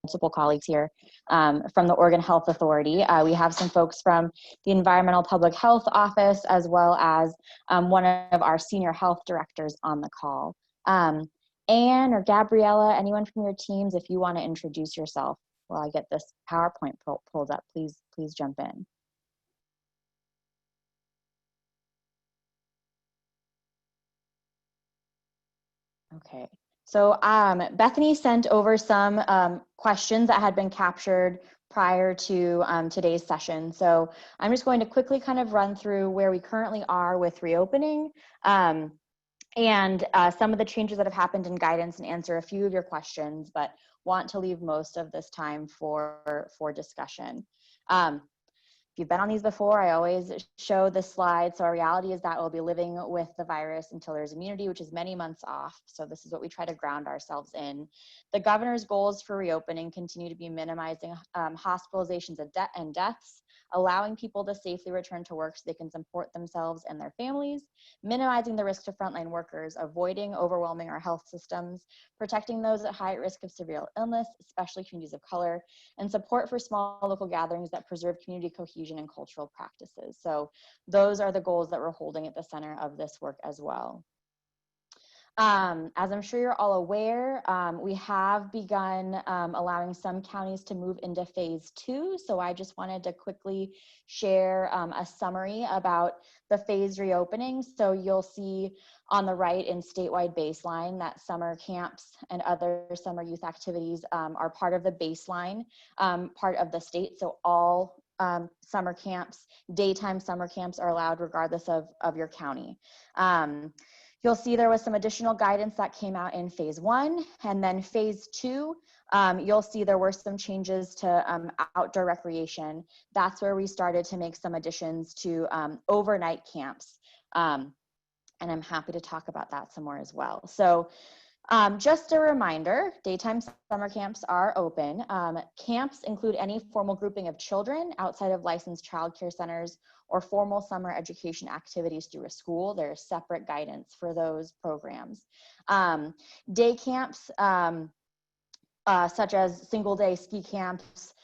multiple colleagues here from the Oregon Health Authority. We have some folks from the Environmental Public Health Office, as well as one of our senior health directors on the call. Anne or Gabriella, anyone from your teams, if you want to introduce yourself while I get this PowerPoint pulled up, please jump in. Okay, so Bethany sent over some questions that had been captured prior to today's session. So I'm just going to quickly kind of run through where we currently are with reopening and some of the changes that have happened in guidance and answer a few of your questions, but want to leave most of this time for discussion. If you've been on these before, I always show this slide. So our reality is that we'll be living with the virus until there's immunity, which is many months off. So this is what we try to ground ourselves in. The governor's goals for reopening continue to be minimizing hospitalizations and deaths, allowing people to safely return to work so they can support themselves and their families, minimizing the risk to frontline workers, avoiding overwhelming our health systems, protecting those at high risk of severe illness, especially communities of color, and support for small local gatherings that preserve community cohesion and cultural practices. So those are the goals that we're holding at the center of this work as well. As I'm sure you're all aware, we have begun allowing some counties to move into phase 2. So I just wanted to quickly share a summary about the phased reopening. So you'll see on the right in statewide baseline that summer camps and other summer youth activities are part of the baseline part of the state. So all summer camps, daytime summer camps are allowed regardless of your county. You'll see there was some additional guidance that came out in phase 1, and then phase 2, you'll see there were some changes to outdoor recreation. That's where we started to make some additions to overnight camps. And I'm happy to talk about that some more as well. So just a reminder, daytime summer camps are open. Camps include any formal grouping of children outside of licensed childcare centers or formal summer education activities through a school. There's separate guidance for those programs. Day camps, such as single day ski camps,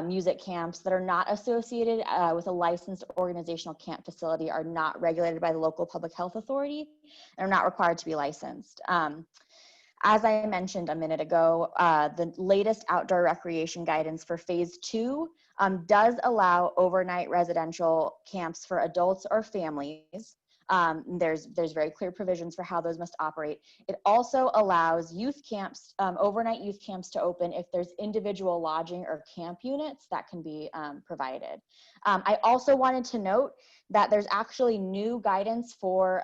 music camps that are not associated with a licensed organizational camp facility are not regulated by the local public health authority and are not required to be licensed. As I mentioned a minute ago, the latest outdoor recreation guidance for phase 2 does allow overnight residential camps for adults or families. There's very clear provisions for how those must operate. It also allows youth camps, overnight youth camps to open if there's individual lodging or camp units that can be provided. I also wanted to note that there's actually new guidance for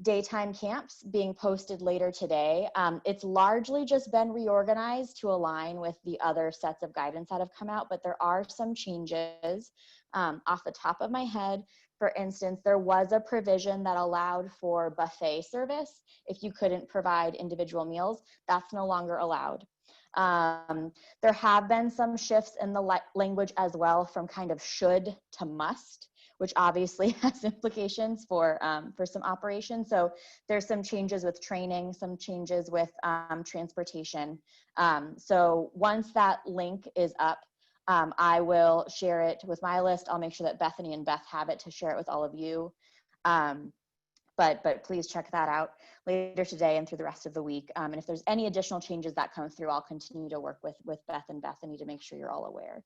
daytime camps being posted later today. It's largely just been reorganized to align with the other sets of guidance that have come out, but there are some changes off the top of my head. For instance, there was a provision that allowed for buffet service if you couldn't provide individual meals. That's no longer allowed. There have been some shifts in the language as well from kind of should to must, which obviously has implications for some operations. So there's some changes with training, some changes with transportation. So once that link is up, I will share it with my list. I'll make sure that Bethany and Beth have it to share it with all of you. But please check that out later today and through the rest of the week. And if there's any additional changes that come through, I'll continue to work with Beth and Bethany to make sure you're all aware.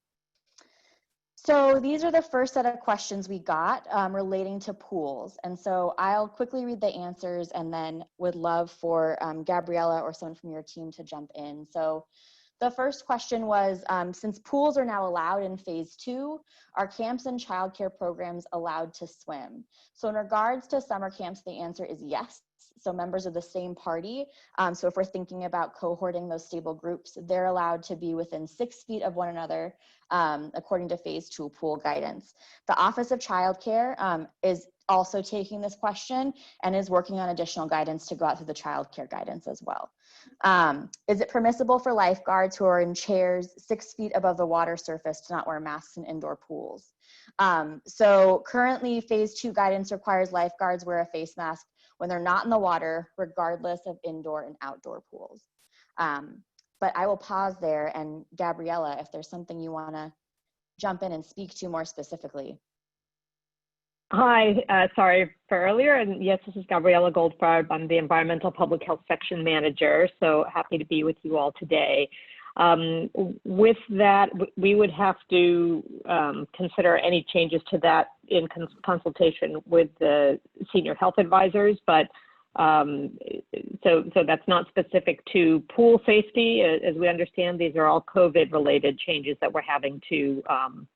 So these are the first set of questions we got relating to pools. And so I'll quickly read the answers and then would love for Gabriella or someone from your team to jump in. So the first question was, since pools are now allowed in phase 2, are camps and childcare programs allowed to swim? So in regards to summer camps, the answer is yes. So members of the same party, so if we're thinking about cohorting those stable groups, they're allowed to be within 6 feet of one another according to phase 2 pool guidance. The Office of Child Care is also taking this question and is working on additional guidance to go out through the child care guidance as well. Is it permissible for lifeguards who are in chairs 6 feet above the water surface to not wear masks in indoor pools? So currently phase 2 guidance requires lifeguards wear a face mask when they're not in the water, regardless of indoor and outdoor pools. But I will pause there, and Gabriella, if there's something you want to jump in and speak to more specifically. Hi, sorry for earlier. And yes, this is Gabriella Goldfarb. I'm the Environmental Public Health Section Manager, so happy to be with you all today. With that, we would have to consider any changes to that in consultation with the senior health advisors, but so that's not specific to pool safety. As we understand, these are all COVID-related changes that we're having to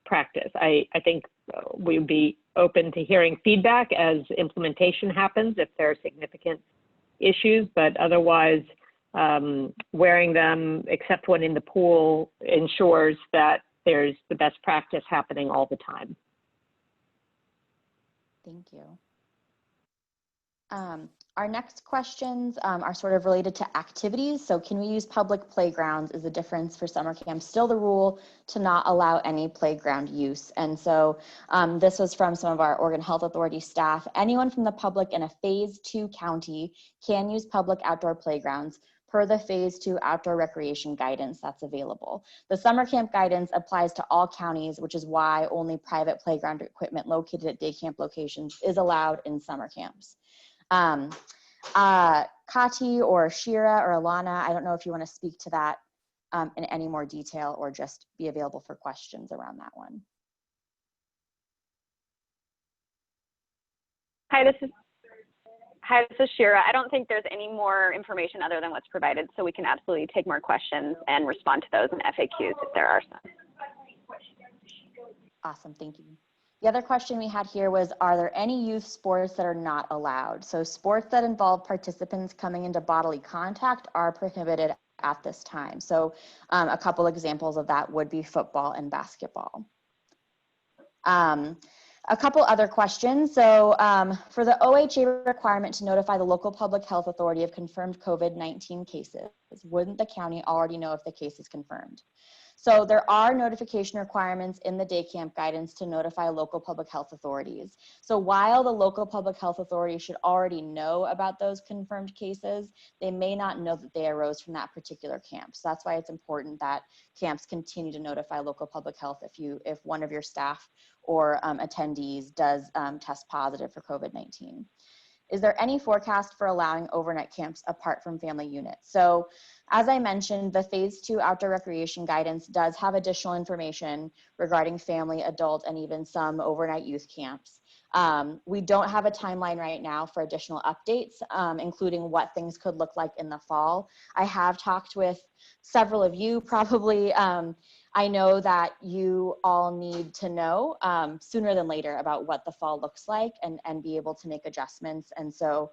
practice. I think we would be open to hearing feedback as implementation happens if there are significant issues, but otherwise, wearing them, except when in the pool, ensures that there's the best practice happening all the time. Thank you. Our next questions are sort of related to activities. So can we use public playgrounds? Is the difference for summer camp still the rule to not allow any playground use? And so this was from some of our Oregon Health Authority staff. Anyone from the public in a Phase 2 county can use public outdoor playgrounds per the Phase 2 outdoor recreation guidance that's available. The summer camp guidance applies to all counties, which is why only private playground equipment located at day camp locations is allowed in summer camps. Kati or Shira or Alana, I don't know if you want to speak to that in any more detail or just be available for questions around that one. Hi, this is Shira. I don't think there's any more information other than what's provided, so we can absolutely take more questions and respond to those in FAQs if there are some. Awesome, thank you. The other question we had here was, are there any youth sports that are not allowed? So sports that involve participants coming into bodily contact are prohibited at this time. So a couple examples of that would be football and basketball. A couple other questions. So for the OHA requirement to notify the local public health authority of confirmed COVID-19 cases, wouldn't the county already know if the case is confirmed? So there are notification requirements in the day camp guidance to notify local public health authorities. So while the local public health authority should already know about those confirmed cases, they may not know that they arose from that particular camp. So that's why it's important that camps continue to notify local public health if one of your staff or attendees does test positive for COVID-19. Is there any forecast for allowing overnight camps apart from family units? So as I mentioned, the Phase 2 outdoor recreation guidance does have additional information regarding family, adult, and even some overnight youth camps. We don't have a timeline right now for additional updates, including what things could look like in the fall. I have talked with several of you probably. I know that you all need to know sooner than later about what the fall looks like and be able to make adjustments. And so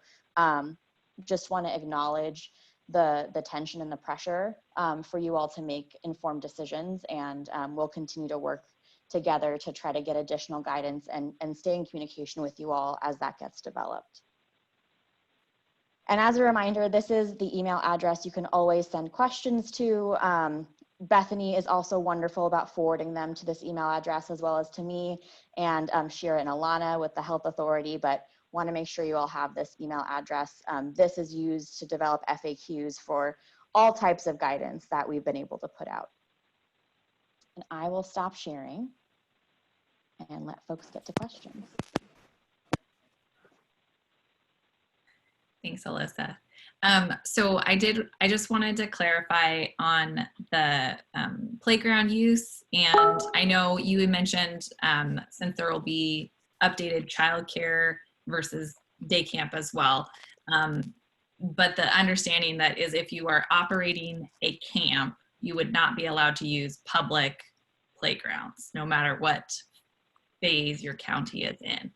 just want to acknowledge the tension and the pressure for you all to make informed decisions, and we'll continue to work together to try to get additional guidance and stay in communication with you all as that gets developed. And as a reminder, this is the email address you can always send questions to. Bethany is also wonderful about forwarding them to this email address, as well as to me and Shira and Alana with the health authority, but want to make sure you all have this email address. This is used to develop FAQs for all types of guidance that we've been able to put out. And I will stop sharing and let folks get to questions. Thanks, Alyssa. So I just wanted to clarify on the playground use. And I know you had mentioned since there will be updated childcare versus day camp as well. But the understanding that is if you are operating a camp, you would not be allowed to use public playgrounds, no matter what phase your county is in.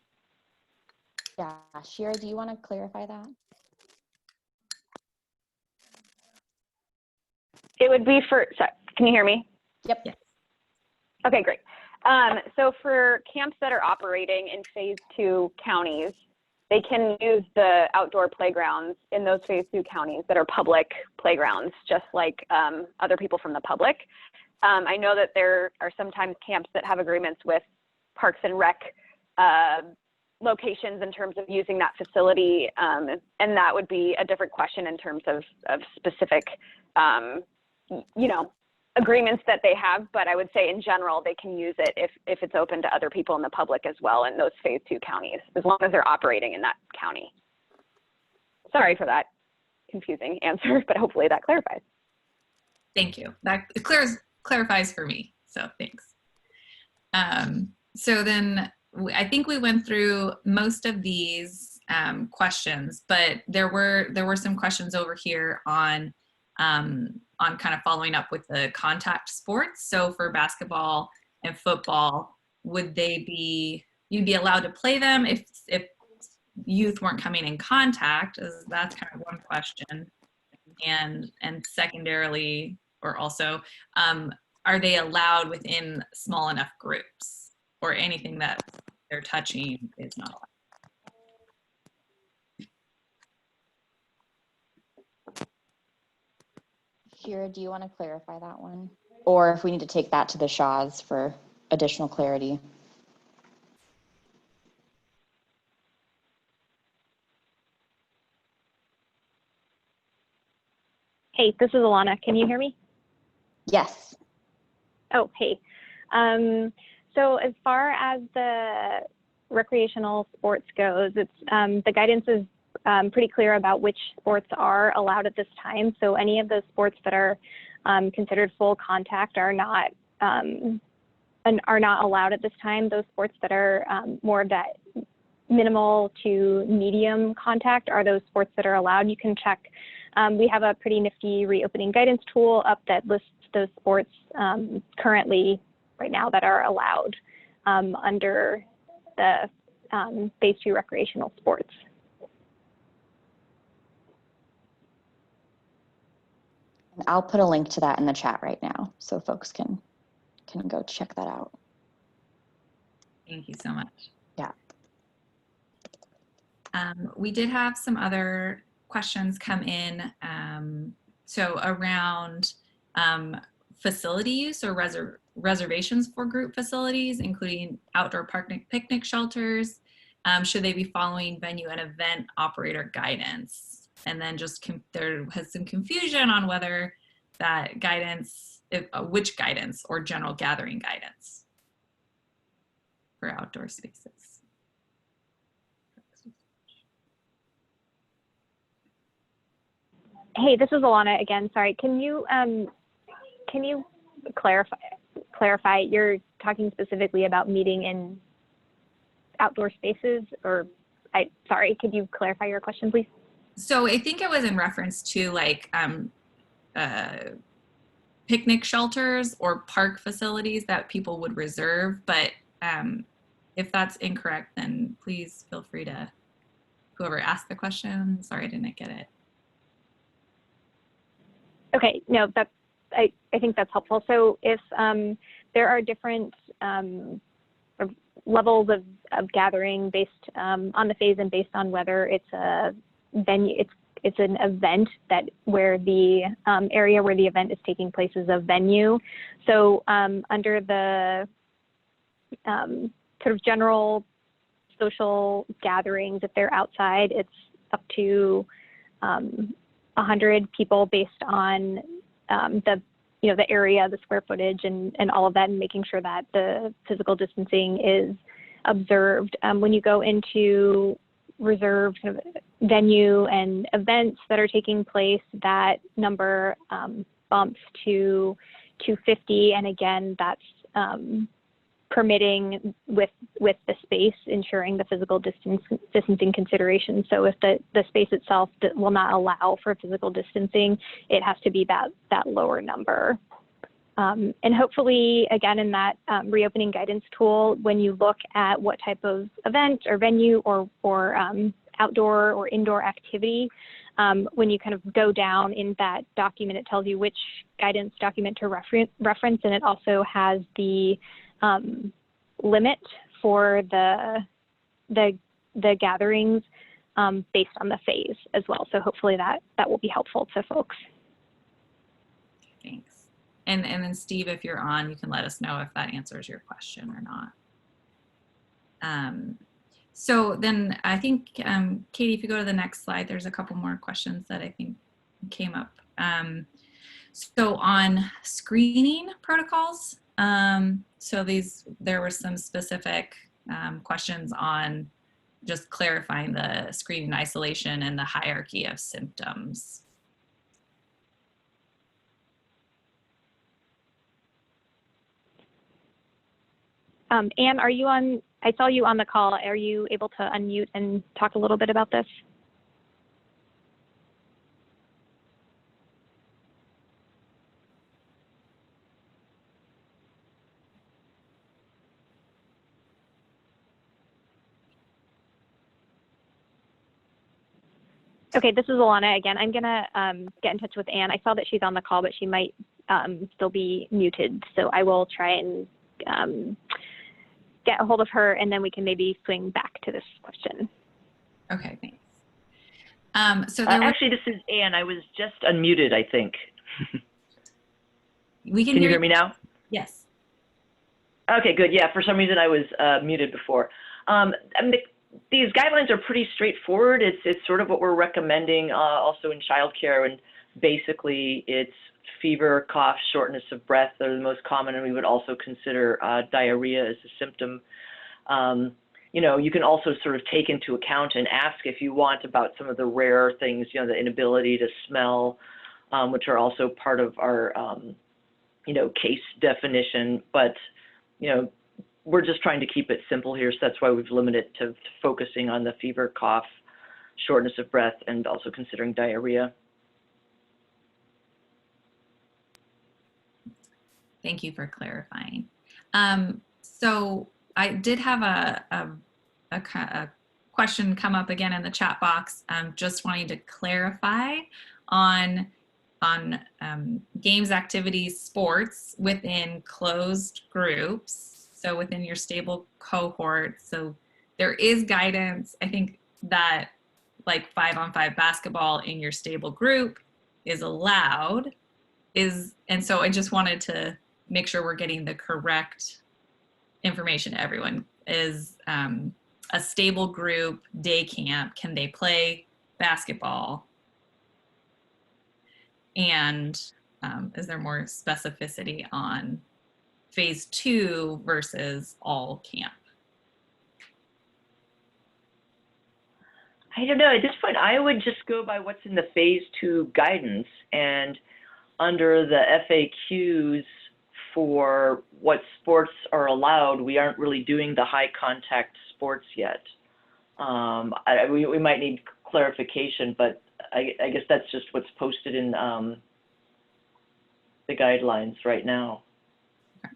Yeah, Shira, do you want to clarify that? It would be for, sorry, can you hear me? Yep. Yes. Okay, great. So for camps that are operating in Phase 2 counties, they can use the outdoor playgrounds in those Phase 2 counties that are public playgrounds, just like other people from the public. I know that there are sometimes camps that have agreements with Parks and Rec locations in terms of using that facility, and that would be a different question in terms of specific you know, agreements that they have, but I would say in general, they can use it if it's open to other people in the public as well in those phase 2 counties, as long as they're operating in that county. Sorry for that confusing answer, but hopefully that clarifies. Thank you. That clarifies for me, so thanks. So then I think we went through most of these questions, but there were some questions over here on kind of following up with the contact sports. So for basketball and football, you'd be allowed to play them if youth weren't coming in contact? That's kind of one question. And secondarily, or also, are they allowed within small enough groups, or anything that they're touching is not allowed? Shira, do you want to clarify that one? Or if we need to take that to the Shaws for additional clarity. Hey, this is Alana. Can you hear me? Yes. Oh, hey. So as far as the recreational sports goes, it's the guidance is pretty clear about which sports are allowed at this time. So any of those sports that are considered full contact are not allowed at this time. Those sports that are more of that minimal to medium contact are those sports that are allowed. You can check. We have a pretty nifty reopening guidance tool up that lists those sports currently right now that are allowed under the phase 2 recreational sports. And I'll put a link to that in the chat right now so folks can go check that out. Thank you so much. Yeah. We did have some other questions come in. So around facility use or reservations for group facilities, including outdoor picnic shelters. Should they be following venue and event operator guidance? And then just there has some confusion on whether that guidance, which guidance or general gathering guidance for outdoor spaces. Hey, this is Alana again. Sorry, can you clarify? You're talking specifically about meeting in outdoor spaces, or sorry, could you clarify your question, please? So I think it was in reference to like picnic shelters or park facilities that people would reserve. But if that's incorrect, then please feel free to, whoever asked the question, sorry, I didn't get it. Okay, no, I think that's helpful. So if there are different levels of gathering based on the phase and based on whether it's a venue, it's an event where the area where the event is taking place is a venue. So under the sort of general social gatherings, if they're outside, it's up to 100 people based on the area, the square footage, and all of that, and making sure that the physical distancing is observed. When you go into reserved kind of venue and events that are taking place, that number bumps to 250, and again, that's permitting with the space, ensuring the physical distancing consideration. So if the space itself will not allow for physical distancing, it has to be that lower number. And hopefully, again, in that reopening guidance tool, when you look at what type of event or venue or outdoor or indoor activity, when you kind of go down in that document, it tells you which guidance document to reference, and it also has the limit for the gatherings based on the phase as well. So hopefully that will be helpful to folks. Thanks. And then Steve, if you're on, you can let us know if that answers your question or not. So then I think, Katie, if you go to the next slide, there's a couple more questions that I think came up. So on screening protocols, there were some specific questions on just clarifying the screening isolation and the hierarchy of symptoms. Anne, are you on? I saw you on the call. Are you able to unmute and talk a little bit about this? Okay, this is Alana again. I'm gonna get in touch with Anne. I saw that she's on the call, but she might still be muted. So I will try and get a hold of her, and then we can maybe swing back to this question. Okay, thanks. Actually, this is Anne. I was just unmuted, I think. We can you hear me now? Yes. Okay, good. Yeah, for some reason I was muted before. These guidelines are pretty straightforward. It's sort of what we're recommending also in childcare, and basically it's fever, cough, shortness of breath are the most common, and we would also consider diarrhea as a symptom. You know, you can also sort of take into account and ask if you want about some of the rare things, you know, the inability to smell, which are also part of our, you know, case definition. But, you know, we're just trying to keep it simple here, so that's why we've limited to focusing on the fever, cough, shortness of breath, and also considering diarrhea. Thank you for clarifying. So I did have a question come up again in the chat box. Just wanting to clarify on games, activities, sports within closed groups. So within your stable cohort. So there is guidance, I think, that like 5-on-5 basketball in your stable group is allowed. And so I just wanted to make sure we're getting the correct information to everyone. Is a stable group day camp, can they play basketball? And is there more specificity on phase 2 versus all camp? I don't know. At this point, I would just go by what's in the phase 2 guidance, and under the FAQs for what sports are allowed, we aren't really doing the high contact sports yet. We might need clarification, but I guess that's just what's posted in the guidelines right now. Okay.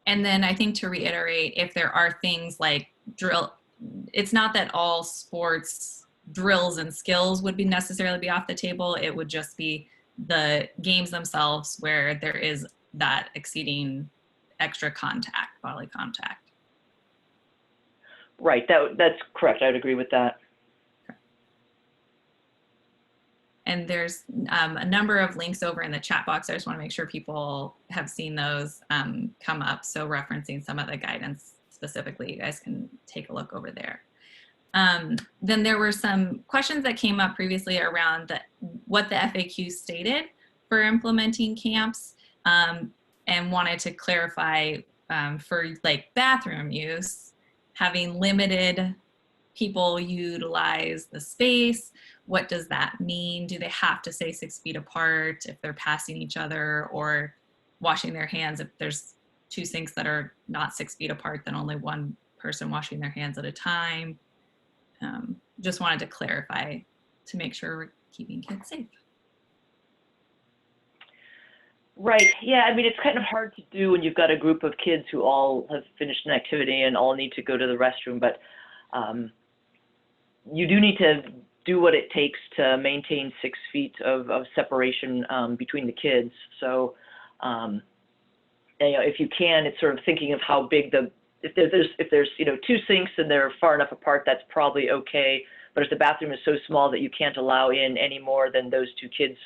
And then I think to reiterate, if there are things like drill, it's not that all sports drills and skills would be necessarily be off the table. It would just be the games themselves where there is that exceeding extra contact, bodily contact. Right, that's correct. I would agree with that. And there's a number of links over in the chat box. I just want to make sure people have seen those come up. So referencing some of the guidance specifically, you guys can take a look over there. Then there were some questions that came up previously around what the FAQ stated for implementing camps, and wanted to clarify for like bathroom use, having limited people utilize the space. What does that mean? Do they have to stay 6 feet apart if they're passing each other, or washing their hands? If there's 2 sinks that are not 6 feet apart, then only one person washing their hands at a time. Just wanted to clarify to make sure we're keeping kids safe. Right. Yeah. I mean, it's kind of hard to do when you've got a group of kids who all have finished an activity and all need to go to the restroom, but you do need to do what it takes to maintain 6 feet of separation between the kids. So, you know, if you can, it's sort of thinking of how big if there's you know 2 sinks and they're far enough apart, that's probably okay. But if the bathroom is so small that you can't allow in any more than those 2 kids,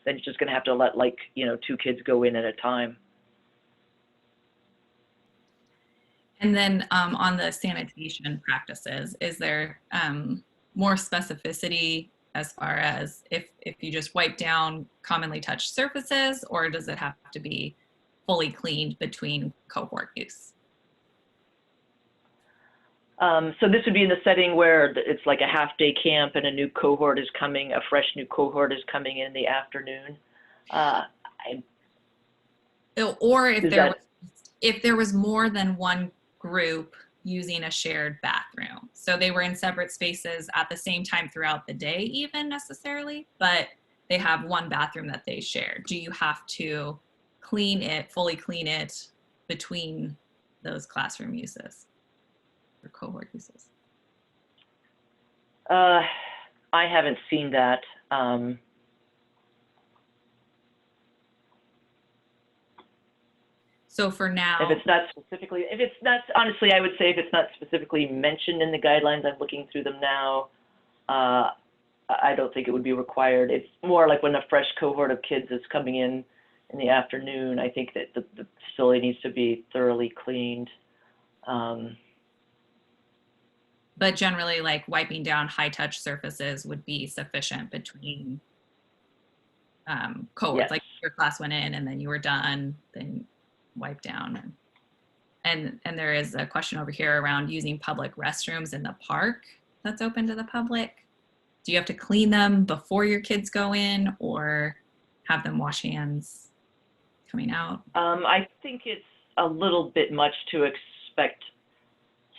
then you're just going to have to let, like, you know, 2 kids go in at a time. And then on the sanitation practices, is there more specificity as far as if you just wipe down commonly touched surfaces, or does it have to be fully cleaned between cohort use? So this would be in the setting where it's like a half-day camp and a new cohort is coming, a fresh new cohort is coming in the afternoon. Or if there was more than one group using a shared bathroom. So they were in separate spaces at the same time throughout the day even necessarily, but they have one bathroom that they share. Do you have to fully clean it between those classroom uses or cohort uses? I haven't seen that. So for now, honestly, I would say if it's not specifically mentioned in the guidelines, I'm looking through them now, I don't think it would be required. It's more like when a fresh cohort of kids is coming in the afternoon, I think that the facility needs to be thoroughly cleaned. but generally like wiping down high touch surfaces would be sufficient between cohorts. Yes. Like your class went in and then you were done, then wipe down. And there is a question over here around using public restrooms in the park that's open to the public. Do you have to clean them before your kids go in or have them wash hands coming out? I think it's a little bit much to expect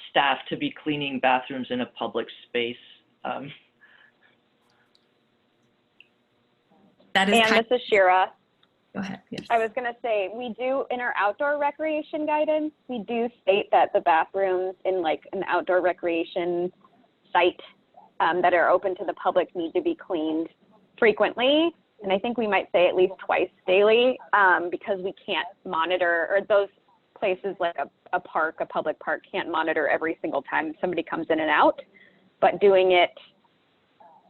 staff to be cleaning bathrooms in a public space. That is and this is Shira. Go ahead. Yes. I was going to say, we do, in our outdoor recreation guidance, we do state that the bathrooms in like an outdoor recreation site that are open to the public need to be cleaned frequently. And I think we might say at least twice daily because we can't monitor, or those places like a park, a public park can't monitor every single time somebody comes in and out, but doing it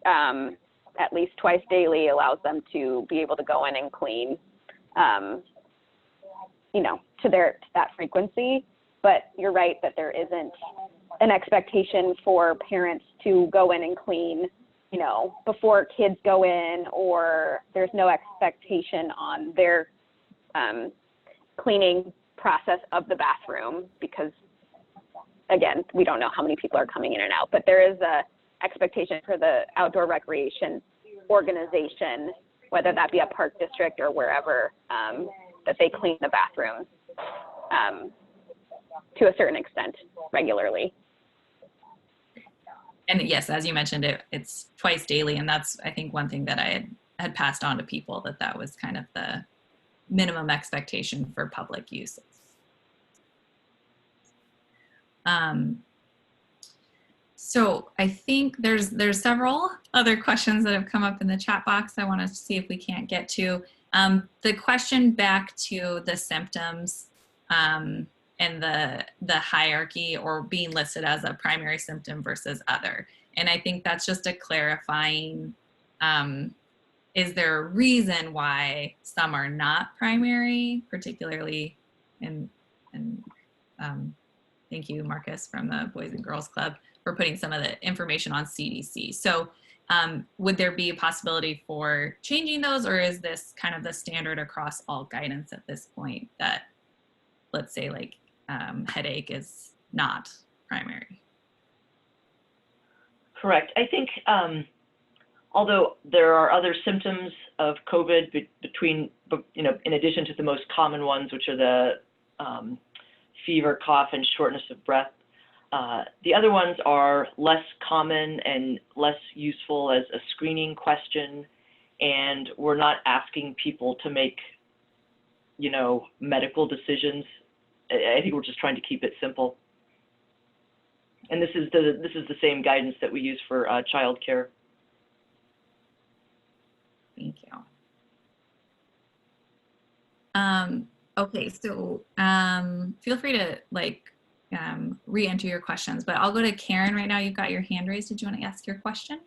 at least twice daily allows them to be able to go in and clean, to that frequency. But you're right that there isn't an expectation for parents to go in and clean, before kids go in, or there's no expectation on their cleaning process of the bathroom because, again, we don't know how many people are coming in and out. But there is a expectation for the outdoor recreation organization, whether that be a park district or wherever, that they clean the bathrooms to a certain extent regularly. And yes, as you mentioned, it's twice daily. And that's, I think, one thing that I had passed on to people, that was kind of the minimum expectation for public uses. So I think there's several other questions that have come up in the chat box I want to see if we can't get to. The question back to the symptoms and the hierarchy or being listed as a primary symptom versus other. And I think that's just a clarifying, is there a reason why some are not primary, particularly thank you, Marcus, from the Boys and Girls Club, for putting some of the information on CDC. So would there be a possibility for changing those, or is this kind of the standard across all guidance at this point that, let's say, like headache is not primary? Correct. I think although there are other symptoms of COVID in addition to the most common ones, which are the fever, cough, and shortness of breath, the other ones are less common and less useful as a screening question, and we're not asking people to make, medical decisions. I think we're just trying to keep it simple. And this is the same guidance that we use for childcare. Thank you. Okay, so feel free to re-enter your questions, but I'll go to Karen right now. You've got your hand raised. Did you want to ask your question?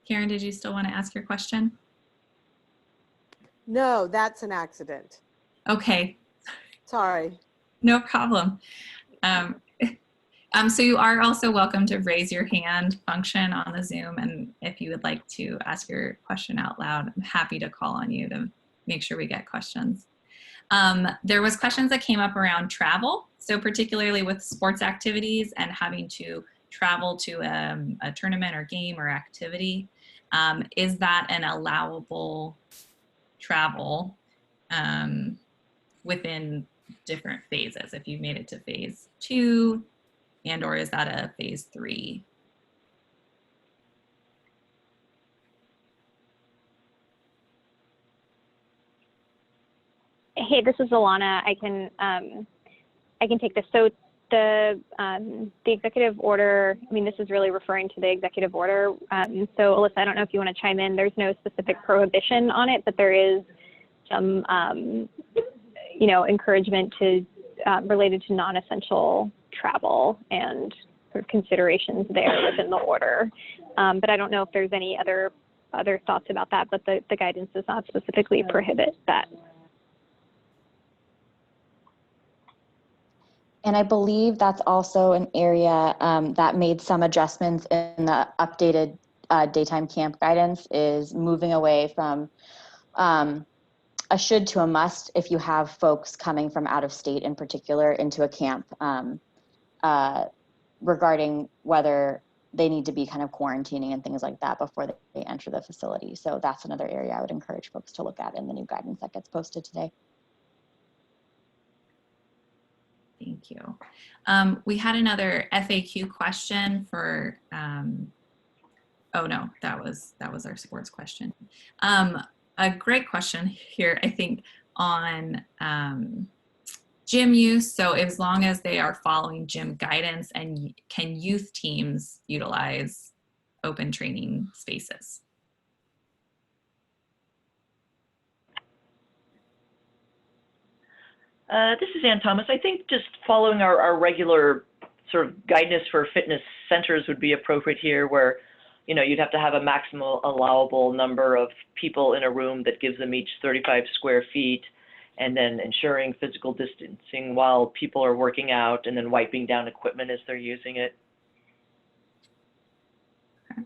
Karen, did you still want to ask your question? No, that's an accident. Okay, Sorry. no problem. So you are also welcome to raise your hand function on the Zoom, and if you would like to ask your question out loud, I'm happy to call on you to make sure we get questions. There was questions that came up around travel, so particularly with sports activities and having to travel to a tournament or game or activity. Is that an allowable travel within different phases, if you've made it to phase 2, and or is that a phase 3? Hey, this is Alana. I can take this. So the executive order, I mean, this is really referring to the executive order. So Alyssa, I don't know if you want to chime in. There's no specific prohibition on it, but there is some, you know, encouragement to related to non-essential travel and sort of considerations there within the order. But I don't know if there's any other thoughts about that, but the guidance does not specifically prohibit that. And I believe that's also an area that made some adjustments in the updated daytime camp guidance, is moving away from a should to a must if you have folks coming from out of state in particular into a camp, regarding whether they need to be kind of quarantining and things like that before they enter the facility. So that's another area I would encourage folks to look at in the new guidance that gets posted today. Thank you. We had another FAQ question for, oh no, that was our sports question. A great question here, I think, on gym use. So as long as they are following gym guidance, and can youth teams utilize open training spaces? This is Ann Thomas. I think just following our regular sort of guidance for fitness centers would be appropriate here, where, you know, you'd have to have a maximal allowable number of people in a room that gives them each 35 square feet, and then ensuring physical distancing while people are working out, and then wiping down equipment as they're using it. Okay.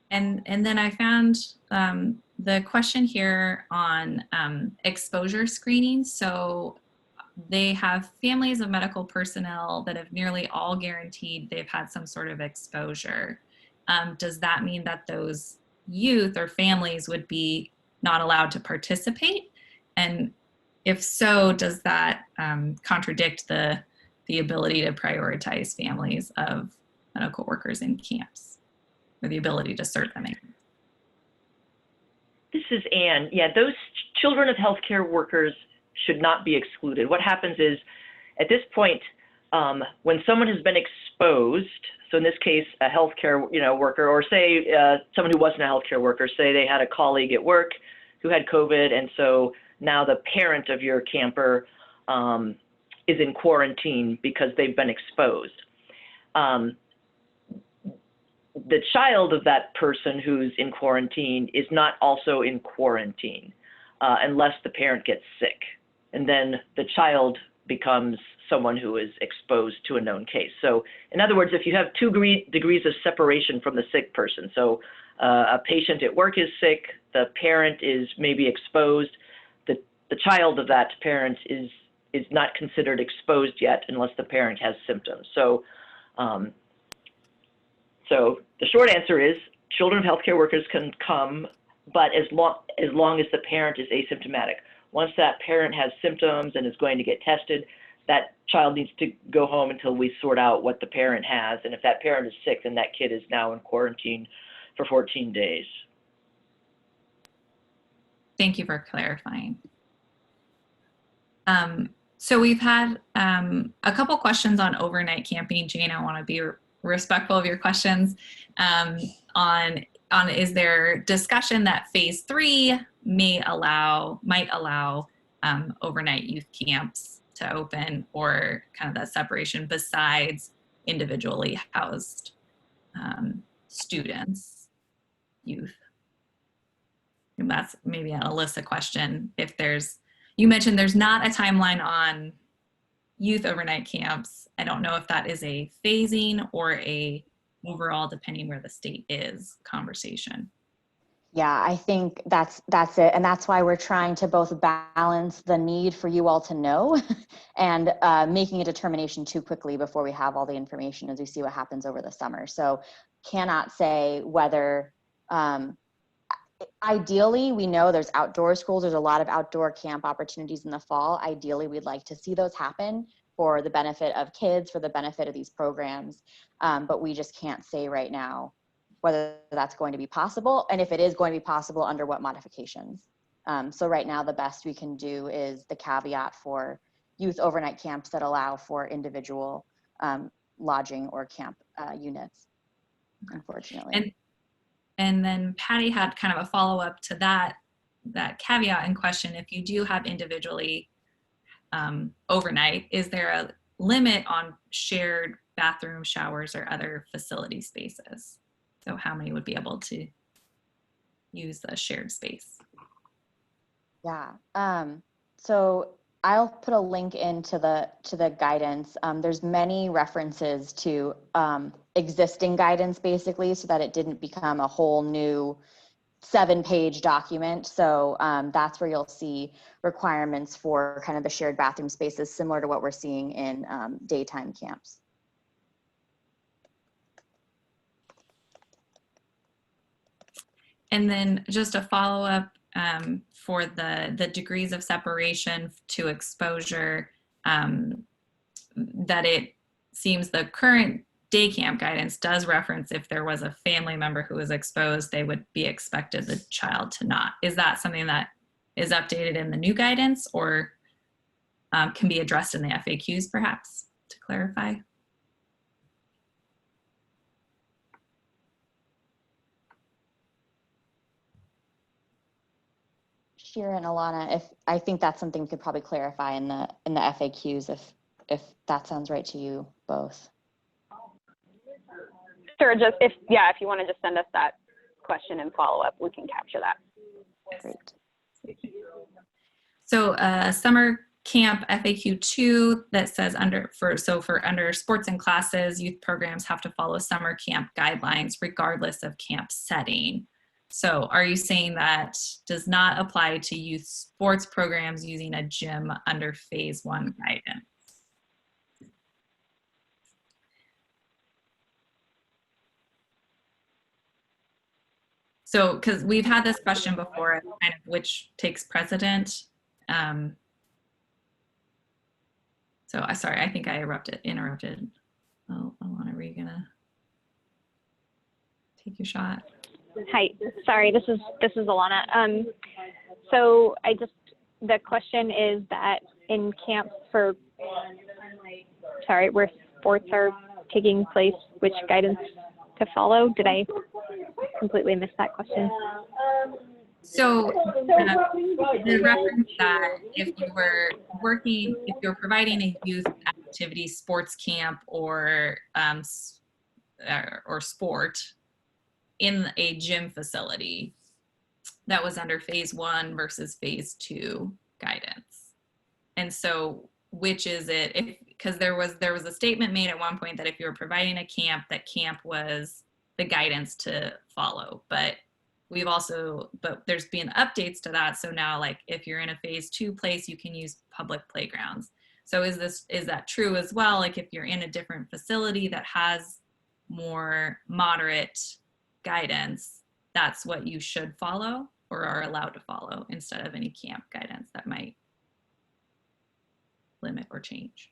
And then I found the question here on exposure screening. So they have families of medical personnel that have nearly all guaranteed they've had some sort of exposure. Does that mean that those youth or families would be not allowed to participate? And if so, does that contradict the ability to prioritize families of medical workers in camps, or the ability to serve them in? This is Ann. Yeah, those children of healthcare workers should not be excluded. What happens is, at this point, when someone has been exposed, so in this case, a healthcare worker, or say someone who wasn't a healthcare worker, say they had a colleague at work who had COVID, and so now the parent of your camper is in quarantine because they've been exposed. The child of that person who's in quarantine is not also in quarantine unless the parent gets sick. And then the child becomes someone who is exposed to a known case. So in other words, if you have 2 degrees of separation from the sick person, so a patient at work is sick, the parent is maybe exposed, the child of that parent is not considered exposed yet unless the parent has symptoms. So so the short answer is children of healthcare workers can come, but as long as the parent is asymptomatic. Once that parent has symptoms and is going to get tested, that child needs to go home until we sort out what the parent has. And if that parent is sick, then that kid is now in quarantine for 14 days. Thank you for clarifying. So we've had a couple questions on overnight camping. Jane, I want to be respectful of your questions on is there discussion that phase 3 might allow overnight youth camps to open, or kind of that separation besides individually housed students, youth? And that's maybe an Alyssa question. If there's, you mentioned there's not a timeline on youth overnight camps. I don't know if that is a phasing or a overall, depending where the state is, conversation. Yeah, I think that's it. And that's why we're trying to both balance the need for you all to know and making a determination too quickly before we have all the information as we see what happens over the summer. So cannot say whether, ideally, we know there's outdoor schools. There's a lot of outdoor camp opportunities in the fall. Ideally, we'd like to see those happen for the benefit of kids, for the benefit of these programs. But we just can't say right now whether that's going to be possible, and if it is going to be possible, under what modifications. So right now, the best we can do is the caveat for youth overnight camps that allow for individual lodging or camp units, unfortunately. And then Patty had kind of a follow-up to that caveat in question. If you do have individually overnight, is there a limit on shared bathroom, showers, or other facility spaces? So how many would be able to use the shared space? Yeah, so I'll put a link into the guidance. There's many references to existing guidance, basically, so that it didn't become a whole new 7-page document. So that's where you'll see requirements for kind of the shared bathroom spaces, similar to what we're seeing in daytime camps. And then just a follow-up for the degrees of separation to exposure, that it seems the current day camp guidance does reference if there was a family member who was exposed, they would be expected the child to not. Is that something that is updated in the new guidance, or can be addressed in the FAQs perhaps, to clarify? Shira and Alana, I think that's something we could probably clarify in the FAQs if that sounds right to you both. Sure, just if you want to just send us that question and follow up, we can capture that. Great. So summer camp FAQ 2 that says for under sports and classes, youth programs have to follow summer camp guidelines regardless of camp setting. So are you saying that does not apply to youth sports programs using a gym under phase 1 guidance? So, because we've had this question before, kind of which takes precedent. So sorry, I think I interrupted. Oh, Alana, are you gonna take your shot? Hi, sorry, this is Alana. So the question is that in camps where sports are taking place, which guidance to follow? Did I completely miss that question? So the reference that if you're providing a youth activity, sports camp or sport in a gym facility, that was under phase 1 versus phase 2 guidance. And so which is it? Because there was a statement made at one point that if you were providing a camp, that camp was the guidance to follow. But there's been updates to that. So now, like, if you're in a phase 2 place, you can use public playgrounds. So is that true as well? Like, if you're in a different facility that has more moderate guidance, that's what you should follow or are allowed to follow instead of any camp guidance that might limit or change.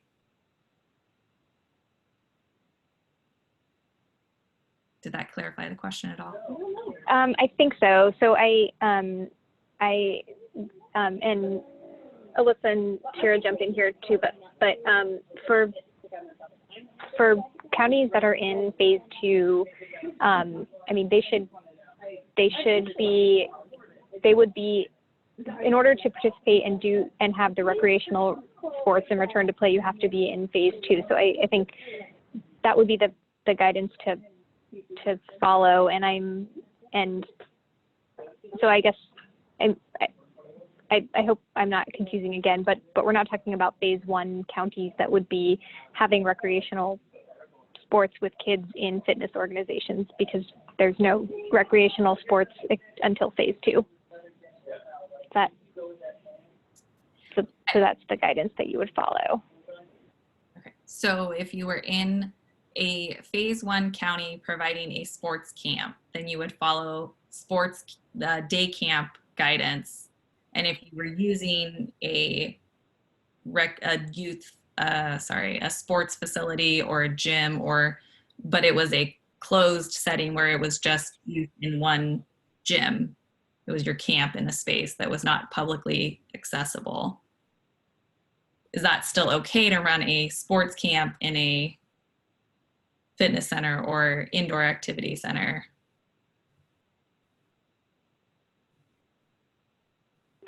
Did that clarify the question at all? I think so. So and Alyssa and Shira jump in here too, but for counties that are in phase 2, I mean, they would be, in order to participate and have the recreational sports and return to play, you have to be in phase 2. So I think that would be the guidance to follow, and so I guess I hope I'm not confusing again, but we're not talking about phase 1 counties that would be having recreational sports with kids in fitness organizations, because there's no recreational sports until phase 2. So that's the guidance that you would follow. Okay. So if you were in a phase 1 county providing a sports camp, then you would follow sports day camp guidance. And if you were using a sports facility or a gym, but it was a closed setting where it was just used in one gym, it was your camp in a space that was not publicly accessible. Is that still okay to run a sports camp in a fitness center or indoor activity center?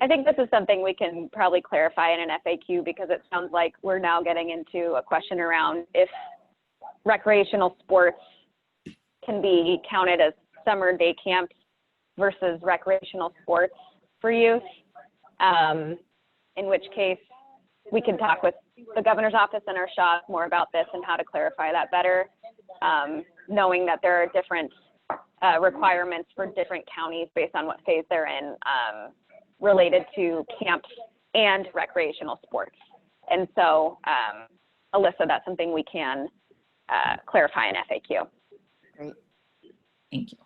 I think this is something we can probably clarify in an FAQ, because it sounds like we're now getting into a question around if recreational sports can be counted as summer day camps versus recreational sports for youth, in which case we can talk with the governor's office and our shop more about this and how to clarify that better, knowing that there are different requirements for different counties based on what phase they're in, related to camps and recreational sports. And so, Alyssa, that's something we can clarify in FAQ. Great. Thank you.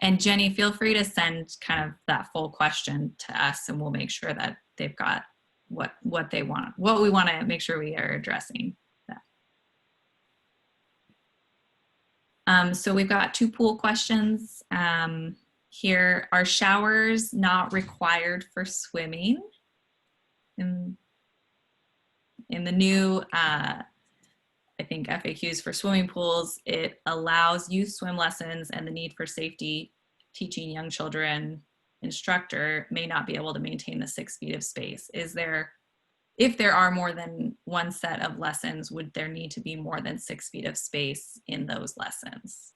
And Jenny, feel free to send kind of that full question to us, and we'll make sure that they've got what they want, what we want to make sure we are addressing that. So we've got 2 pool questions. Here, are showers not required for swimming? In the new, I think, FAQs for swimming pools, it allows youth swim lessons, and the need for safety teaching young children instructor may not be able to maintain the 6 feet of space. If there are more than one set of lessons, would there need to be more than 6 feet of space in those lessons?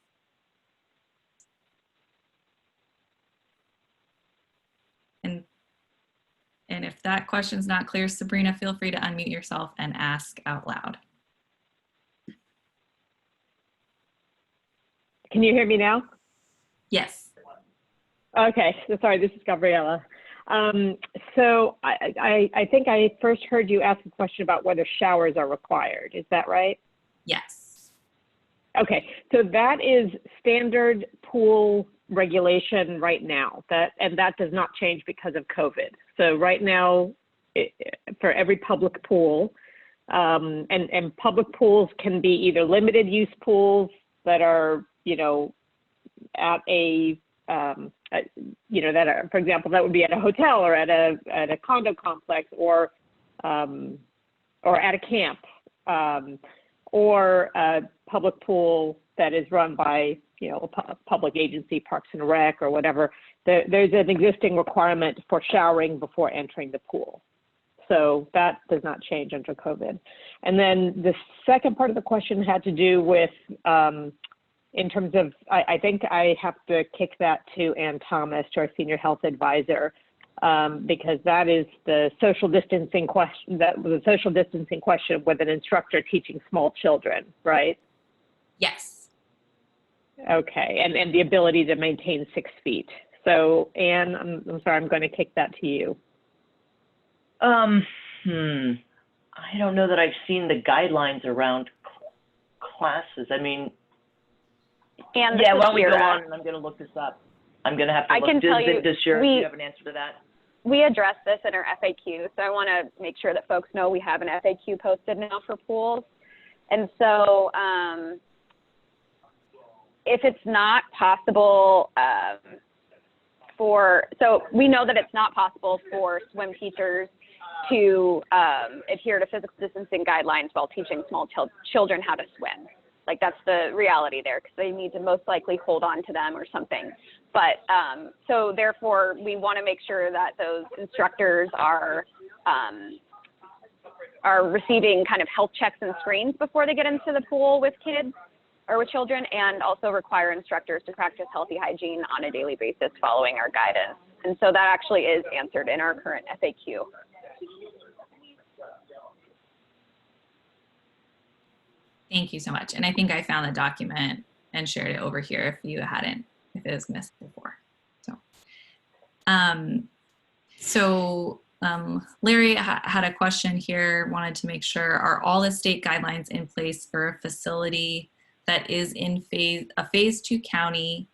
And if that question's not clear, Sabrina, feel free to unmute yourself and ask out loud. Can you hear me now? Yes. Okay, so sorry, this is Gabriella. So I think I first heard you ask a question about whether showers are required. Is that right? Yes. Okay, so that is standard pool regulation right now, and that does not change because of COVID. So right now, for every public pool, and public pools can be either limited use pools that are, at a, that are, for example, that would be at a hotel or at a condo complex, or at a camp, or a public pool that is run by, a public agency, Parks and Rec or whatever. There's an existing requirement for showering before entering the pool. So that does not change under COVID. And then the second part of the question had to do with, in terms of, I think I have to kick that to Ann Thomas, to our senior health advisor, because that is the social distancing question. That was a social distancing question with an instructor teaching small children, right? Yes. Okay, and the ability to maintain 6 feet. So Ann, I'm sorry, I'm going to kick that to you. I don't know that I've seen the guidelines around classes. I mean, And yeah, why don't we go on, and I'm going to look this up. I'm going to have to look. I can tell you, do you have an answer to that? We addressed this in our FAQ, so I want to make sure that folks know we have an FAQ posted now for pools. And so if it's not possible so we know that it's not possible for swim teachers to adhere to physical distancing guidelines while teaching small children how to swim. Like, that's the reality there, because they need to most likely hold on to them or something. But so therefore, we want to make sure that those instructors are receiving kind of health checks and screens before they get into the pool with kids, or with children, and also require instructors to practice healthy hygiene on a daily basis following our guidance. And so that actually is answered in our current FAQ. Thank you so much. And I think I found the document and shared it over here if you hadn't, if it was missed before. Larry had a question here, wanted to make sure, are all the state guidelines in place for a facility that is in a phase 2 county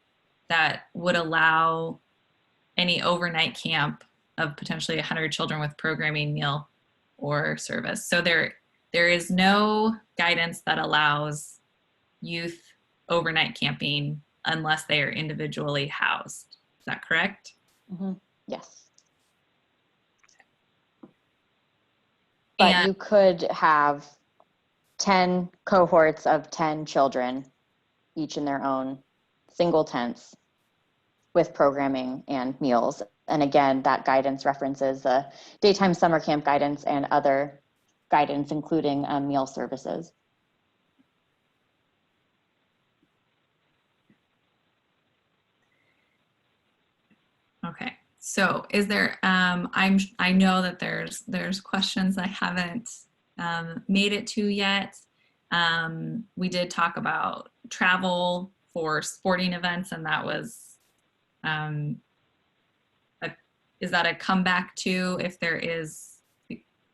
that would allow any overnight camp of potentially 100 children with programming, meal, or service? So there is no guidance that allows youth overnight camping unless they are individually housed. Is that correct? Mm-hmm. Yes. But And you could have 10 cohorts of 10 children, each in their own single tents with programming and meals. And again, that guidance references the daytime summer camp guidance and other guidance, including meal services. okay. So is there, I know that there's questions I haven't made it to yet. We did talk about travel for sporting events, and that was, is that a comeback too, if there is,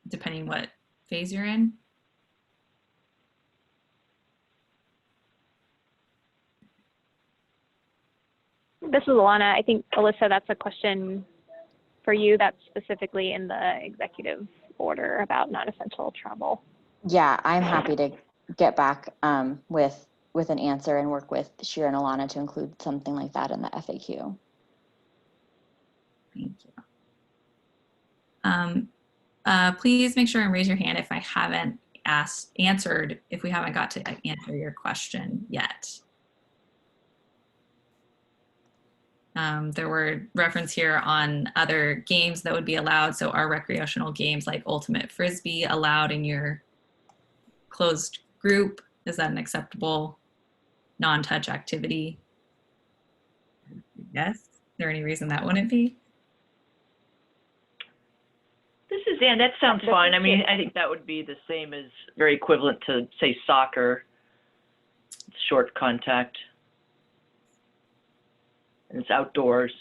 depending what phase you're in? This is Alana. I think, Alyssa, that's a question for you. That's specifically in the executive order about non-essential travel. Yeah, I'm happy to get back with an answer and work with Shira and Alana to include something like that in the FAQ. Thank you. Please make sure and raise your hand if I haven't answered, if we haven't got to answer your question yet. There were reference here on other games that would be allowed. So are recreational games like Ultimate Frisbee allowed in your closed group? Is that an acceptable non-touch activity? Yes. Is there any reason that wouldn't be? This is Ann. That sounds fine. I mean, I think that would be the same as very equivalent to, say, soccer. It's short contact. And it's outdoors.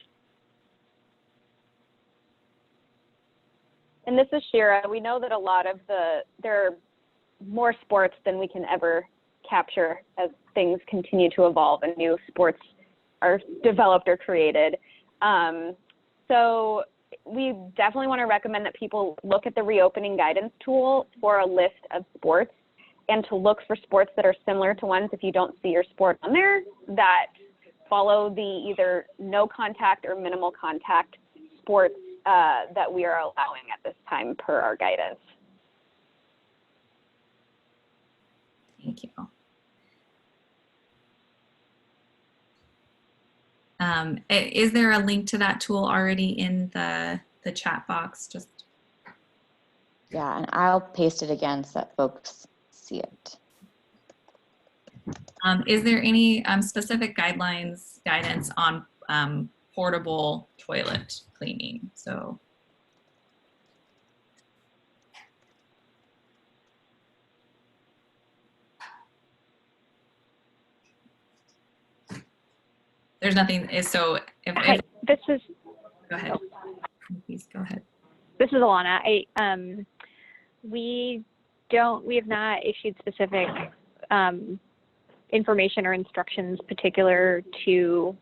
And this is Shira. We know that a lot of there are more sports than we can ever capture as things continue to evolve and new sports are developed or created. So we definitely want to recommend that people look at the reopening guidance tool for a list of sports and to look for sports that are similar to ones, if you don't see your sport on there, that follow the either no contact or minimal contact sports that we are allowing at this time per our guidance. Thank you. Is there a link to that tool already in the chat box? Just Yeah, and I'll paste it again so that folks see it. Is there any specific guidance on portable toilet cleaning? So there's nothing. So if This is, go ahead. Please go ahead. this is Alana. We have not issued specific information or instructions particular to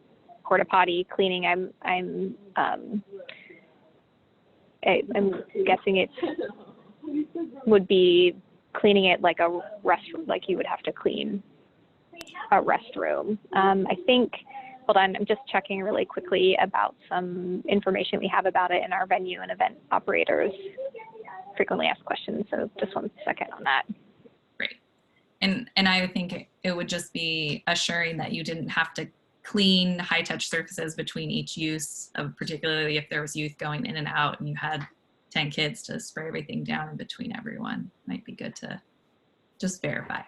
porta potty cleaning. I'm guessing it would be cleaning it like a restroom, like you would have to clean a restroom. I think, hold on, I'm just checking really quickly about some information we have about it in our venue and event operators frequently asked questions. So just 1 second on that. Great. And I would think it would just be assuring that you didn't have to clean high touch surfaces between each use, of particularly if there was youth going in and out and you had 10 kids to spray everything down in between everyone. Might be good to just verify.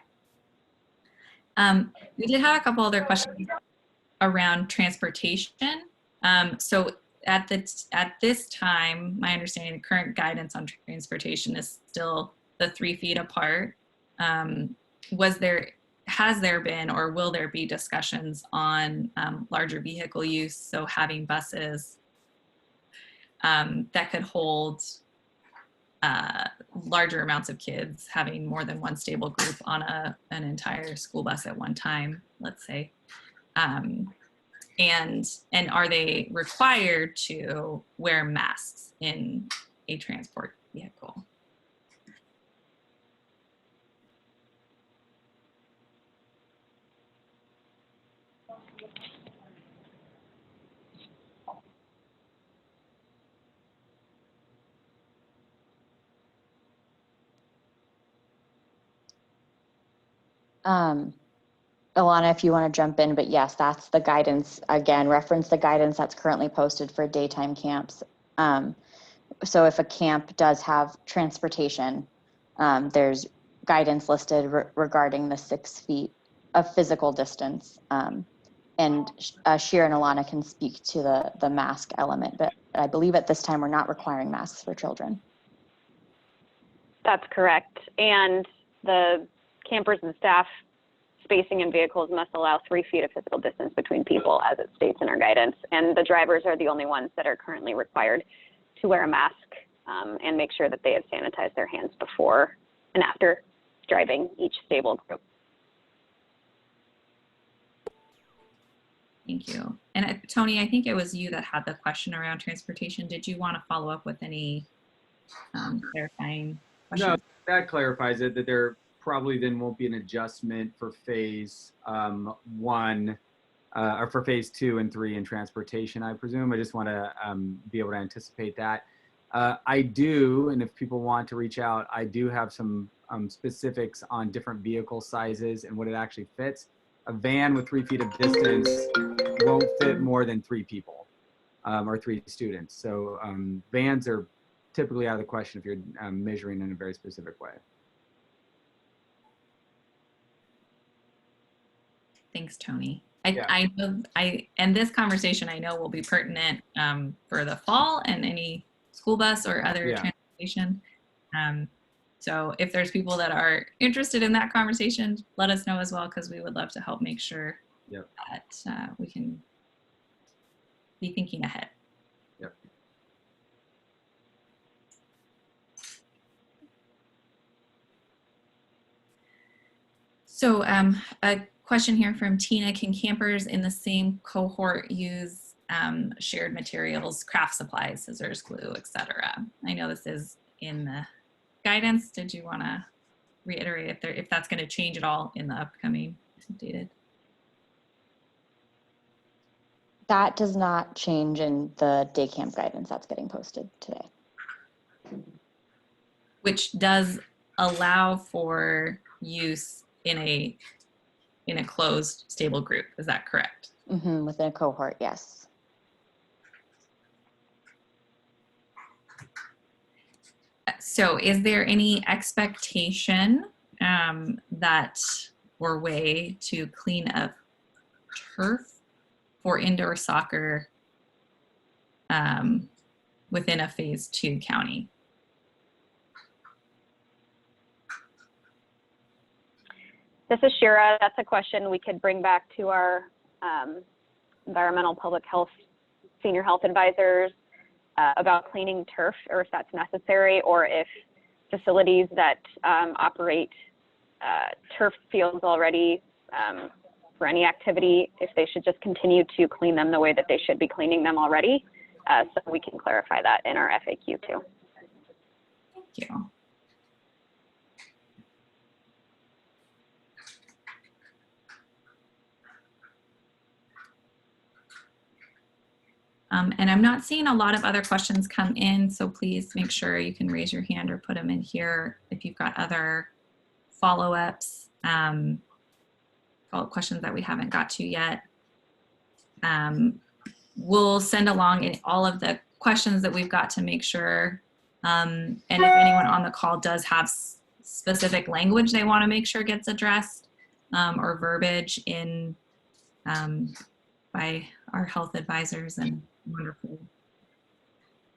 We did have a couple other questions around transportation. So at this time, my understanding, the current guidance on transportation is still the 3 feet apart. Has there been or will there be discussions on larger vehicle use? So having buses that could hold larger amounts of kids, having more than one stable group on an entire school bus at one time, let's say. And are they required to wear masks in a transport vehicle? Ilana, if you want to jump in, but yes, that's the guidance. Again, reference the guidance that's currently posted for daytime camps. So if a camp does have transportation, there's guidance listed regarding the 6 feet of physical distance. And Shira and Ilana can speak to the mask element, but I believe at this time we're not requiring masks for children. That's correct. And the campers and staff spacing in vehicles must allow 3 feet of physical distance between people, as it states in our guidance. And the drivers are the only ones that are currently required to wear a mask and make sure that they have sanitized their hands before and after driving each stable group. Thank you. And Tony, I think it was you that had the question around transportation. Did you want to follow up with any clarifying questions? No, that clarifies it, that there probably then won't be an adjustment for phase 1 or for phase 2 and 3 in transportation, I presume. I just want to be able to anticipate that. I do, and if people want to reach out, I do have some specifics on different vehicle sizes and what it actually fits. A van with 3 feet of distance won't fit more than 3 people or 3 students. So vans are typically out of the question if you're measuring in a very specific way. Thanks, Tony. Yeah. I know and this conversation I know will be pertinent for the fall and any school bus or other transportation. So if there's people that are interested in that conversation, let us know as well, because we would love to help make sure that we can be thinking ahead. Yep. So a question here from Tina: can campers in the same cohort use shared materials, craft supplies, scissors, glue, etc.? I know this is in the guidance. Did you want to reiterate if that's going to change at all in the upcoming updated? That does not change in the day camp guidance that's getting posted today. Which does allow for use in a closed stable group. Is that correct? Mm-hmm, within a cohort, yes. So is there any expectation that or way to clean up turf for indoor soccer within a phase 2 county? This is Shira. That's a question we could bring back to our environmental public health senior health advisors about cleaning turf, or if that's necessary, or if facilities that operate turf fields already for any activity, if they should just continue to clean them the way that they should be cleaning them already. So we can clarify that in our FAQ too. Thank you. And I'm not seeing a lot of other questions come in, so please make sure you can raise your hand or put them in here if you've got other follow-ups, follow-up questions that we haven't got to yet. We'll send along all of the questions that we've got to make sure, and if anyone on the call does have specific language they want to make sure gets addressed, or verbiage in by our health advisors and wonderful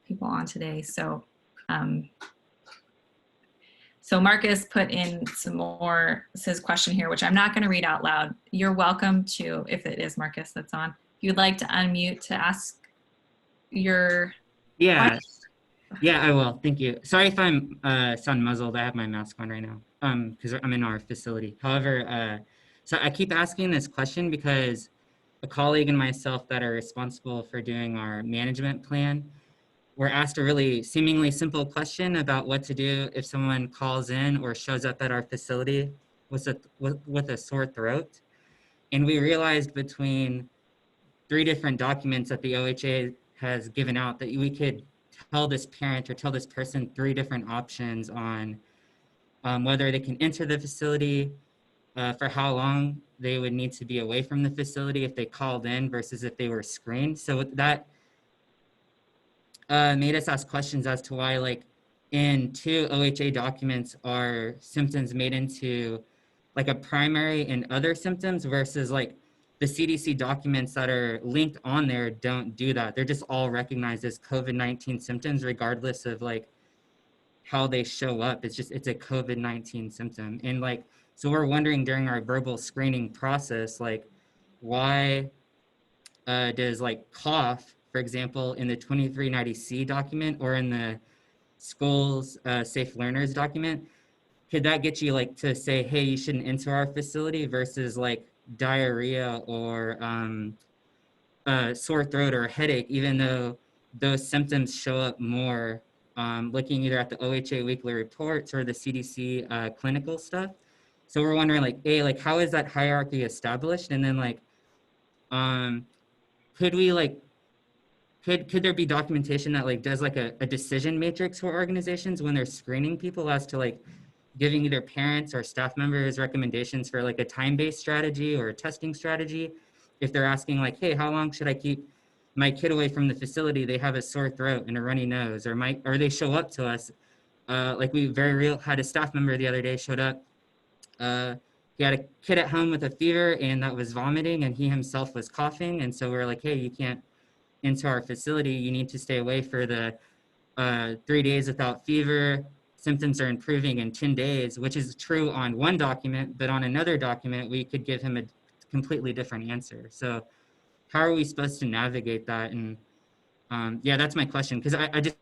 people on today. So, so Marcus put in some more, his question here, which I'm not going to read out loud. You're welcome to, if it is Marcus that's on, if you'd like to unmute to ask your Yeah, yeah, I will. Thank you. Sorry if I'm sound muzzled. I have my mask on right now because I'm in our facility. However, so I keep asking this question because a colleague and myself that are responsible for doing our management plan were asked a really seemingly simple question about what to do if someone calls in or shows up at our facility with a sore throat. And we realized between 3 different documents that the OHA has given out that we could tell this parent or tell this person 3 different options on whether they can enter the facility, for how long they would need to be away from the facility if they called in versus if they were screened. So that made us ask questions as to why, like, in 2 OHA documents are symptoms made into like a primary and other symptoms versus like the CDC documents that are linked on there don't do that. They're just all recognized as COVID-19 symptoms regardless of like how they show up. It's a COVID-19 symptom. And like, so we're wondering during our verbal screening process, like why does like cough, for example, in the 2390C document or in the school's safe learners document, could that get you like to say, hey, you shouldn't enter our facility versus like diarrhea or sore throat or headache, even though those symptoms show up more looking either at the OHA weekly reports or the CDC clinical stuff. So we're wondering like, A, like how is that hierarchy established? And then like, could we like, could there be documentation that like does like a decision matrix for organizations when they're screening people as to like giving either parents or staff members recommendations for like a time-based strategy or a testing strategy? If they're asking like, hey, how long should I keep my kid away from the facility? They have a sore throat and a runny nose, or they show up to us. Like we had a staff member the other day showed up. He had a kid at home with a fever and that was vomiting and he himself was coughing. And so we're like, hey, you can't enter our facility. You need to stay away for the 3 days without fever. Symptoms are improving in 10 days, which is true on one document, but on another document, we could give him a completely different answer. So how are we supposed to navigate that? And yeah, that's my question, because I just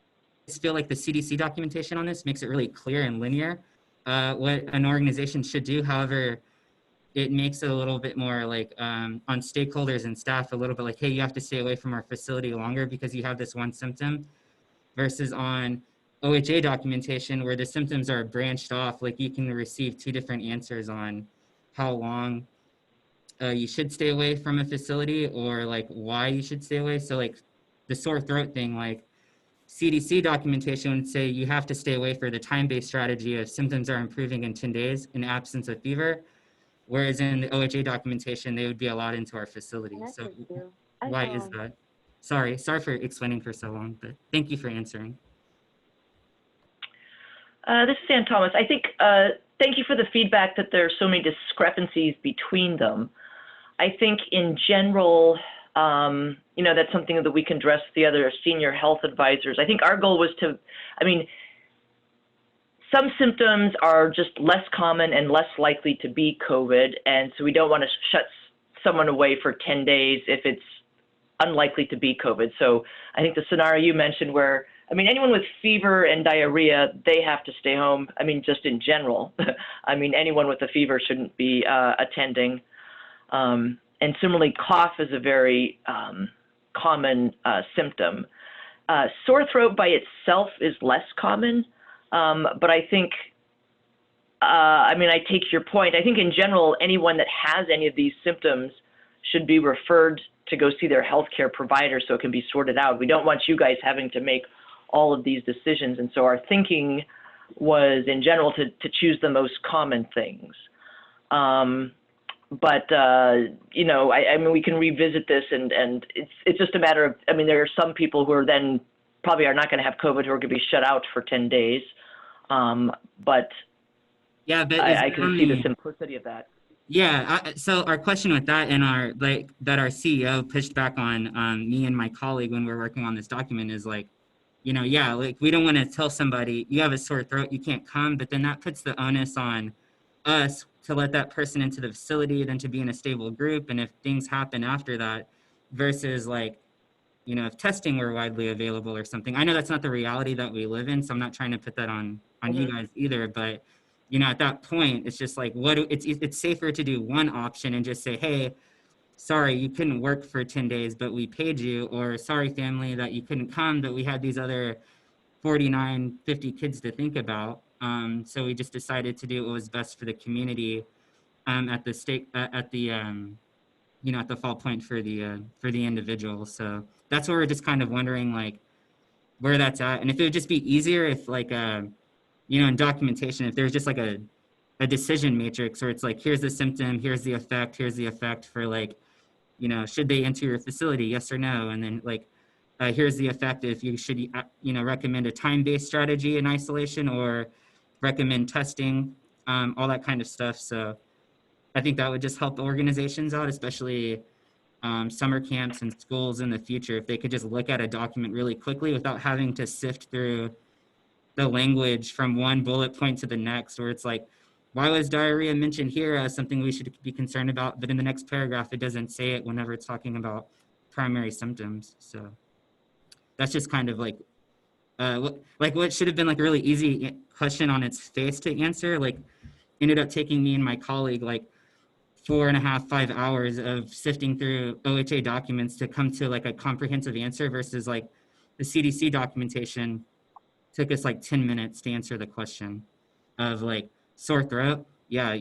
feel like the CDC documentation on this makes it really clear and linear what an organization should do. However, it makes it a little bit more like on stakeholders and staff, a little bit like, hey, you have to stay away from our facility longer because you have this one symptom, versus on OHA documentation where the symptoms are branched off, like you can receive 2 different answers on how long you should stay away from a facility or like why you should stay away. So like the sore throat thing, like CDC documentation would say you have to stay away for the time-based strategy of symptoms are improving in 10 days in absence of fever. Whereas in the OHA documentation, they would be allowed into our facility. So why is that? Sorry for explaining for so long, but thank you for answering. This is Ann Thomas. I think, thank you for the feedback that there are so many discrepancies between them. I think in general, you know, that's something that we can address with the other senior health advisors. I think our goal was to, I mean, some symptoms are just less common and less likely to be COVID, and so we don't want to shut someone away for 10 days if it's unlikely to be COVID. So I think the scenario you mentioned where, I mean, anyone with fever and diarrhea, they have to stay home. I mean, just in general. I mean, anyone with a fever shouldn't be attending. And similarly, cough is a very common symptom. Sore throat by itself is less common. But I think, I mean, I take your point. I think in general, anyone that has any of these symptoms should be referred to go see their healthcare provider so it can be sorted out. We don't want you guys having to make all of these decisions. And so our thinking was in general to choose the most common things. But you know, I mean, we can revisit this and it's just a matter of, I mean, there are some people who are then probably are not going to have COVID who are going to be shut out for 10 days. But yeah, but I can see the simplicity of that. Yeah, so our question with that and our CEO pushed back on me and my colleague when we were working on this document is like, yeah, like we don't want to tell somebody you have a sore throat, you can't come, but then that puts the onus on us to let that person into the facility, then to be in a stable group. And if things happen after that versus like, if testing were widely available or something. I know that's not the reality that we live in, so I'm not trying to put that on you guys either, but at that point, it's just like it's safer to do one option and just say, hey, sorry, you couldn't work for 10 days, but we paid you, or sorry, family, that you couldn't come, but we had these other 49, 50 kids to think about. So we just decided to do what was best for the community at the state, at the at the fall point for the individual. So that's where we're just kind of wondering like where that's at, and if it would just be easier if like in documentation, if there's just like a decision matrix where it's like, here's the symptom, here's the effect for like, should they enter your facility, yes or no, and then like here's the effect if you should recommend a time-based strategy in isolation or recommend testing, all that kind of stuff. So I think that would just help organizations out, especially summer camps and schools in the future, if they could just look at a document really quickly without having to sift through the language from one bullet point to the next, where it's like, why was diarrhea mentioned here as something we should be concerned about, but in the next paragraph it doesn't say it whenever it's talking about primary symptoms. So that's just kind of like what should have been like a really easy question on its face to answer, like ended up taking me and my colleague like 4.5, 5 hours of sifting through OHA documents to come to like a comprehensive answer, versus like the CDC documentation took us like 10 minutes to answer the question of like sore throat. Yeah,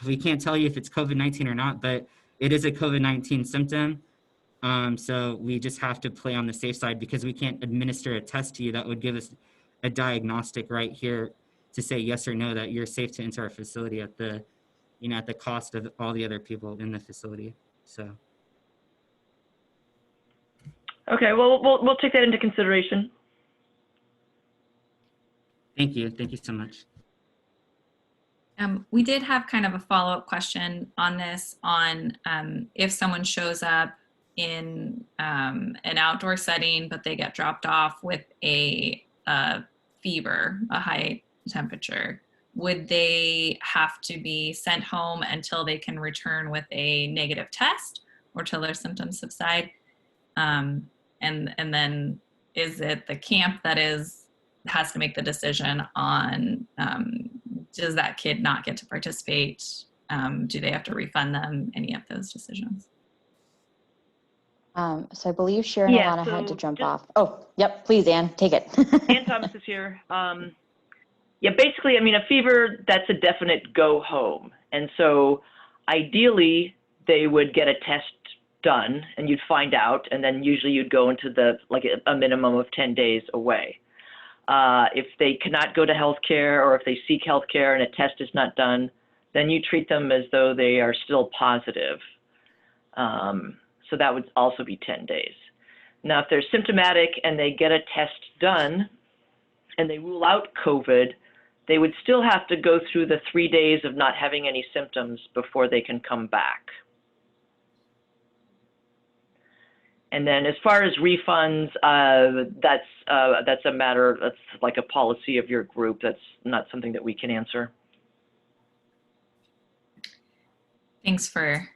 we can't tell you if it's COVID-19 or not, but it is a COVID-19 symptom. So we just have to play on the safe side because we can't administer a test to you that would give us a diagnostic right here to say yes or no that you're safe to enter our facility at the at the cost of all the other people in the facility. So. Okay, well, we'll take that into consideration. Thank you so much. We did have kind of a follow-up question on this, on if someone shows up in an outdoor setting, but they get dropped off with a fever, a high temperature, would they have to be sent home until they can return with a negative test or till their symptoms subside? And then is it the camp that has to make the decision on does that kid not get to participate? Do they have to refund them? Any of those decisions? So I believe Sharon and Alana had to jump off. Oh, yep, please, Ann, take it. Ann Thomas is here. Yeah, basically, I mean, a fever, that's a definite go home. And so ideally, they would get a test done and you'd find out, and then usually you'd go into a minimum of 10 days away. If they cannot go to healthcare, or if they seek healthcare and a test is not done, then you treat them as though they are still positive. So that would also be 10 days. Now, if they're symptomatic and they get a test done and they rule out COVID, they would still have to go through the 3 days of not having any symptoms before they can come back. And then as far as refunds, that's a matter, that's like a policy of your group. That's not something that we can answer. Thanks for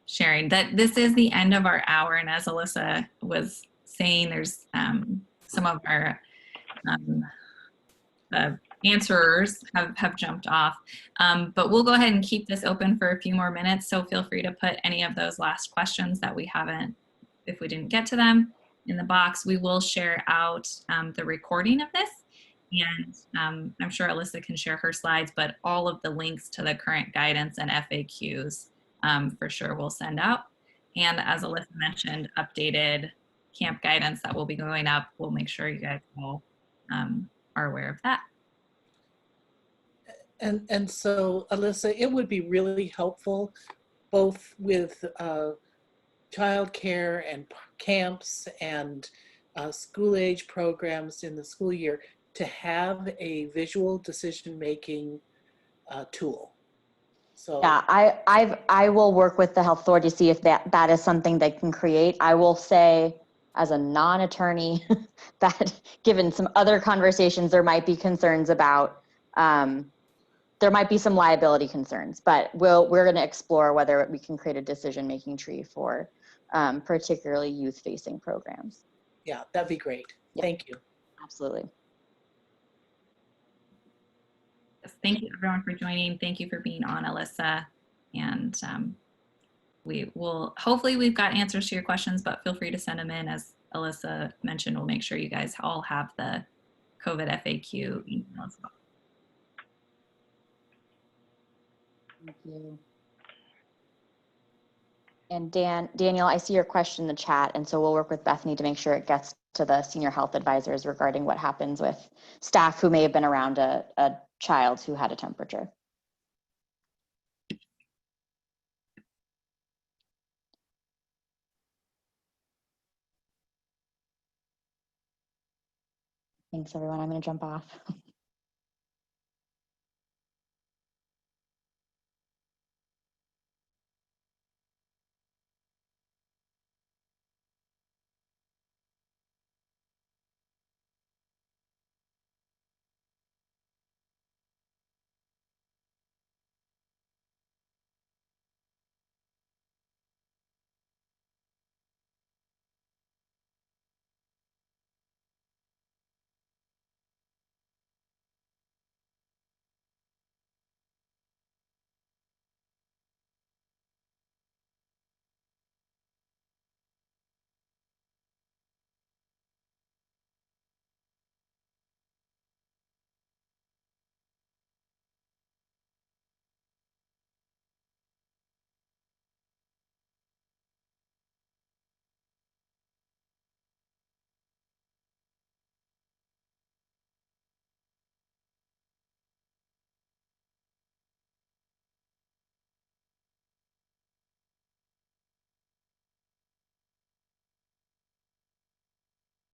sharing that. This is the end of our hour. And as Alyssa was saying, there's some of our answerers have jumped off. But we'll go ahead and keep this open for a few more minutes. So feel free to put any of those last questions that we haven't, if we didn't get to them, in the box. We will share out the recording of this, and I'm sure Alyssa can share her slides, but all of the links to the current guidance and FAQs for sure we'll send out. And as Alyssa mentioned, updated camp guidance that will be going up. We'll make sure you guys all are aware of that. And so, Alyssa, it would be really helpful, both with childcare and camps and school age programs in the school year, to have a visual decision-making tool. So Yeah, I will work with the health authority to see if that is something they can create. I will say, as a non-attorney, that given some other conversations, there might be concerns about, there might be some liability concerns, but we're going to explore whether we can create a decision-making tree for particularly youth-facing programs. yeah, that'd be great. Yeah. Thank you. Absolutely. Yes, thank you everyone for joining. Thank you for being on, Alyssa. And we will, hopefully we've got answers to your questions, but feel free to send them in. As Alyssa mentioned, we'll make sure you guys all have the COVID FAQ email as well. Thank you. And Daniel, I see your question in the chat, and so we'll work with Bethany to make sure it gets to the senior health advisors regarding what happens with staff who may have been around a child who had a temperature. Thanks, everyone. I'm going to jump off.